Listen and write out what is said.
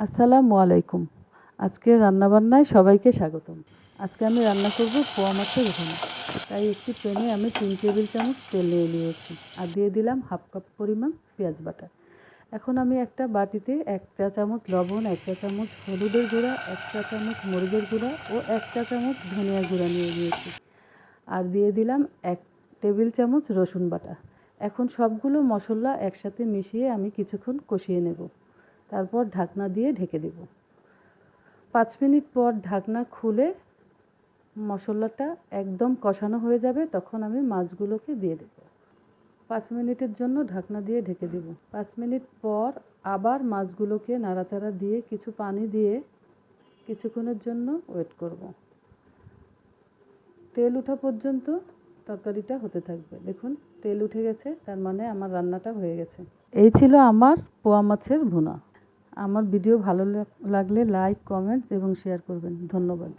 আসসালামু আলাইকুম। আজকে রান্নাবান্নায় সবাইকে স্বাগতম। আজকে আমি রান্না করব পোয়া মাছের ভুনা। তাই একটি প্যানে আমি 3 টেবিল চামচ তেল নিয়ে নিয়েছি আর দিয়ে দিলাম হাফ কাপ পরিমাণ পেঁয়াজ বাটা। এখন আমি একটা বাটিতে 1 চা চামচ লবণ, 1 চা চামচ হলুদের গুঁড়া, 1 চা চামচ মরিচের গুঁড়া ও 1 চা চামচ ধনিয়া গুঁড়া নিয়ে নিয়েছি আর দিয়ে দিলাম 1 টেবিল চামচ রসুন বাটা। এখন সবগুলো মশলা একসাথে মিশিয়ে আমি কিছুক্ষণ কষিয়ে নেব। তারপর ঢাকনা দিয়ে ঢেকে দেব। 5 মিনিট পর ঢাকনা খুলে মশলাটা একদম কষানো হয়ে যাবে, তখন আমি মাছগুলোকে দিয়ে দেব। 5 মিনিটের জন্য ঢাকনা দিয়ে ঢেকে দেব। 5 মিনিট পর আবার মাছগুলোকে নাড়াচাড়া দিয়ে কিছু পানি দিয়ে কিছুক্ষণের জন্য ওয়েট করব। তেল ওঠা পর্যন্ত তরকারিটা হতে থাকবে। দেখুন তেল উঠে গেছে, তার মানে আমার রান্নাটা হয়ে গেছে। এই ছিল আমার পোয়া মাছের ভুনা। আমার ভিডিও ভালো লাগলে লাইক, কমেন্টস এবং শেয়ার করবেন। ধন্যবাদ।